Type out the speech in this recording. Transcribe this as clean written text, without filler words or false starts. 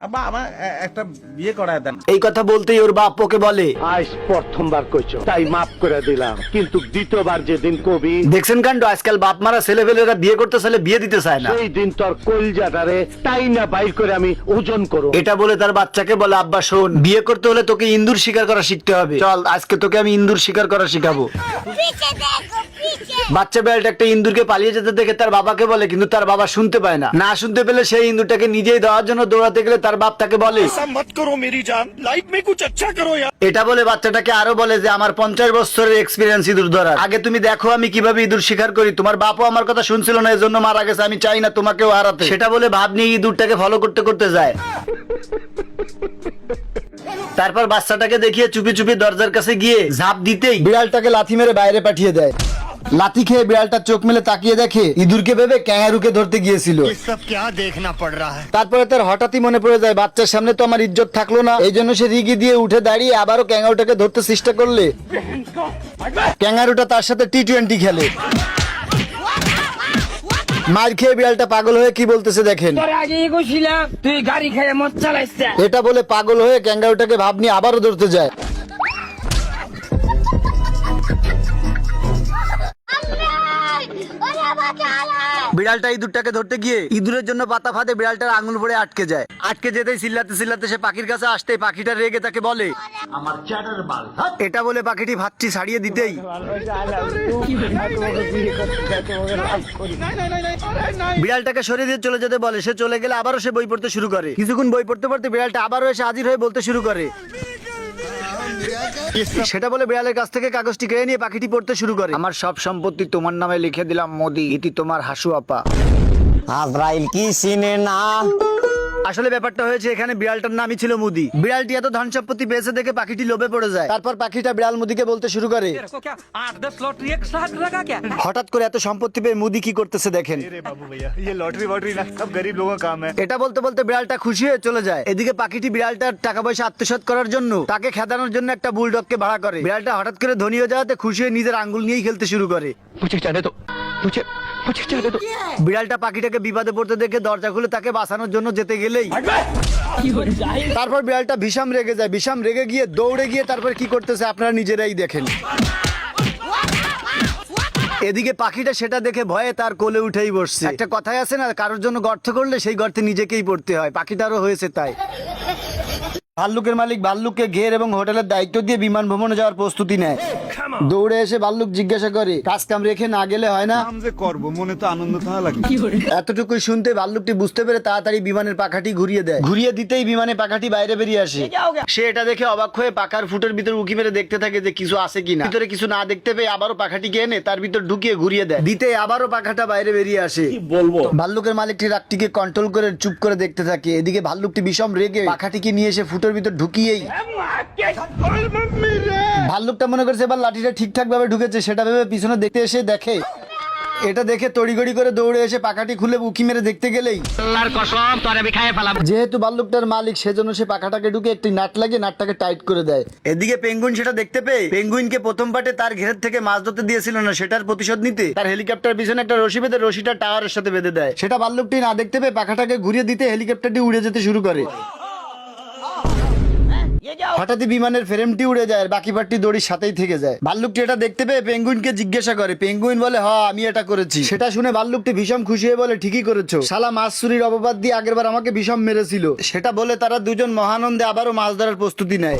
আব্বা আমার একটা বিয়ে করায় দেন। এই কথা বলতেই ওর বাপ ওকে বলে, আজ প্রথমবার কইছো তাই মাফ করে দিলাম, কিন্তু দ্বিতীয়বার যেদিন কবি দেখছেন কাণ্ড, আজকাল বাপ মারা ছেলেপেলেরা বিয়ে করতে চাইলে বিয়ে দিতে চায় না। সেই দিন তোর কলজাটারে তাই না বাইর করে আমি ওজন করো। এটা বলে তার বাচ্চাকে বলে, আব্বা শোন, বিয়ে করতে হলে তোকে ইন্দুর শিকার করা শিখতে হবে, চল আজকে তোকে আমি ইন্দুর শিকার করা শিখাবো। বাচ্চা বেলটা একটা ইন্দুরকে পালিয়ে যেতে দেখে তার বাবাকে বলে, কিন্তু তার বাবা শুনতে পায় না। না শুনতে পেলে সেই ইন্দুরটাকে নিজেই দেওয়ার জন্য দৌড়াতে গেলে তার বাপ তাকে বলে, মত করো মেরি জান, লাইফ মে কুছ আচ্ছা করো ইয়ার। এটা বলে বাচ্চাটাকে আরো বলে যে আমার 50 বছরের এক্সপিরিয়েন্স ইঁদুর ধরার, আগে তুমি দেখো আমি কিভাবে ইঁদুর শিকার করি। তোমার বাপও আমার কথা শুনছিল না, এজন্য মারা গেছে, আমি চাই না তোমাকেও হারাতে। সেটা বলে ভাব নিয়ে ইঁদুরটাকে ফলো করতে করতে যায়। তারপর বাচ্চাটাকে দেখিয়ে চুপি চুপি দরজার কাছে গিয়ে ঝাঁপ দিতেই বিড়ালটাকে লাথি মেরে বাইরে পাঠিয়ে দেয়। লাথি খেয়ে বিড়ালটা চোখ মেলে তাকিয়ে দেখে ইঁদুরকে ভেবে ক্যাঙ্গারুকে ধরতে গিয়েছিল। তারপরে তার হঠাৎই মনে পড়ে যায়, বাচ্চার সামনে তো আমার ইজ্জত থাকলো না, এই জন্য সে রিগি দিয়ে উঠে দাঁড়িয়ে আবারও ক্যাঙ্গারুটাকে ধরতে চেষ্টা করলে ক্যাঙ্গারুটা তার সাথে টি-20 খেলে। মার খেয়ে বিড়ালটা পাগল হয়ে কি বলতেছে দেখেন। তুই গাড়ি খেয়ে মদ চালাইছিস। এটা বলে পাগল হয়ে ক্যাঙ্গারুটাকে ভাব নিয়ে আবারও ধরতে যায়। বিড়ালটা ইঁদুরটাকে ধরতে গিয়ে ইঁদুরের জন্য পাতা ফাঁদে বিড়ালটার আঙুল পড়ে আটকে যায়। আটকে যেতেই চিল্লাতে চিল্লাতে সে পাখির কাছে আসতে পাখিটা রেগে তাকে বলে, আমার চ্যাটার বাল। এটা বলে পাখিটি ভাতটি ছাড়িয়ে দিতেই বিড়ালটাকে সরিয়ে দিয়ে চলে যেতে বলে। সে চলে গেলে আবারও সে বই পড়তে শুরু করে। কিছুক্ষণ বই পড়তে পড়তে বিড়ালটা আবারও এসে হাজির হয়ে বলতে শুরু করে। সেটা বলে বিড়ালের কাছ থেকে কাগজটি কেড়ে নিয়ে পাখিটি পড়তে শুরু করে, আমার সব সম্পত্তি তোমার নামে লিখে দিলাম মোদি, ইতি তোমার হাসু আপা। আজরাইল কি চিনে না। আসলে ব্যাপারটা হয়েছে এখানে বিড়ালটার নামই ছিল মুদি। বিড়ালটি এত ধন সম্পত্তি পেয়েছে দেখে পাখিটি লোভে পড়ে যায়। তারপর পাখিটা বিড়াল মুদিকে বলতে শুরু করে, 8-10 লটারি এক সাথ লাগা क्या? হঠাৎ করে এত সম্পত্তি পেয়ে মুদি কি করতেছে দেখেন। এটা বলতে বলতে বিড়ালটা খুশি হয়ে চলে যায়। এদিকে পাখিটি বিড়ালটার টাকা পয়সা আত্মসাৎ করার জন্য তাকে খেদানোর জন্য একটা বুলডগকে ভাড়া করে। বিড়ালটা হঠাৎ করে ধনী হয়ে যাওয়াতে খুশি হয়ে নিজের আঙ্গুল নিয়েই খেলতে শুরু করে। বিড়ালটা পাখিটাকে বিপদে পড়তে দেখে দরজা খুলে তাকে বাঁচানোর জন্য যেতে গেলেই তারপর বিড়ালটা ভীষণ রেগে যায়। ভীষণ রেগে গিয়ে দৌড়ে গিয়ে তারপর কি করতেছে আপনারা নিজেরাই দেখেন। এদিকে পাখিটা সেটা দেখে ভয়ে তার কোলে উঠেই বসছে। একটা কথাই আছে না, কারোর জন্য গর্ত করলে সেই গর্তে নিজেকেই পড়তে হয়, পাখিটারও হয়েছে তাই। ভাল্লুকের মালিক ভাল্লুককে ঘের এবং হোটেলের দায়িত্ব দিয়ে বিমান ভ্রমণে যাওয়ার প্রস্তুতি নেয়। দৌড়ে এসে ভাল্লুক জিজ্ঞাসা করে, কাজ কাম রেখে না গেলে হয় না? করবো মনে তো আনন্দ থাকা লাগে। এতটুকুই শুনতে ভাল্লুকটি বুঝতে পেরে তাড়াতাড়ি বিমানের পাখাটি ঘুরিয়ে দেয়। ঘুরিয়ে দিতেই বিমানে পাখাটি বাইরে বেরিয়ে আসে। সে এটা দেখে অবাক হয়ে পাখার ফুটের ভিতর উকি মেরে দেখতে থাকে যে কিছু আছে কিনা। ভিতরে কিছু না দেখতে পেয়ে আবারও পাখাটিকে এনে তার ভিতর ঢুকিয়ে ঘুরিয়ে দেয়। দিতে আবারও পাখাটা বাইরে বেরিয়ে আসে। বলবো ভাল্লুকের মালিকটি রাগটিকে কন্ট্রোল করে চুপ করে দেখতে থাকে। এদিকে ভাল্লুকটি বিষম রেগে পাখাটিকে নিয়ে এসে ফুটের ভিতর ঢুকিয়েই ভাল্লুকটা মনে করছে এবার লাঠিটা ঠিকঠাক ভাবে ঢুকেছে, সেটা ভেবে পিছনে দেখতে এসে দেখে। এটা দেখে তড়িগড়ি করে দৌড়ে এসে পাখাটি খুলে উকি মেরে দেখতে গেলেই আল্লাহর কসম তোরে আমি খাইয়ে ফেলাম। যেহেতু ভাল্লুকটার মালিক সেজন্য সে পাখাটাকে ঢুকে একটি নাট লাগিয়ে নাটটাকে টাইট করে দেয়। এদিকে পেঙ্গুইন সেটা দেখতে পেয়ে পেঙ্গুইনকে প্রথম পার্টে তার ঘেরের থেকে মাছ ধরতে দিয়েছিল না, সেটার প্রতিশোধ নিতে তার হেলিকপ্টার পিছনে একটা রশি বেঁধে রশিটা টাওয়ারের সাথে বেঁধে দেয়। সেটা ভাল্লুকটি না দেখতে পেয়ে পাখাটাকে ঘুরিয়ে দিতে হেলিকপ্টারটি উড়ে যেতে শুরু করে। হঠাৎই বিমানের ফ্রেমটি উড়ে যায়, বাকি পার্টটি দড়ির সাথেই থেকে যায়। ভাল্লুকটি এটা দেখতে পেয়ে পেঙ্গুইনকে জিজ্ঞাসা করে। পেঙ্গুইন বলে, হ্যাঁ আমি এটা করেছি। সেটা শুনে ভাল্লুকটি ভীষণ খুশি হয়ে বলে, ঠিকই করেছো, শালা মাছ চুরির অপবাদ দিয়ে আগেরবার আমাকে ভীষণ মেরেছিল। সেটা বলে তারা দুজন মহানন্দে আবারও মাছ ধরার প্রস্তুতি নেয়।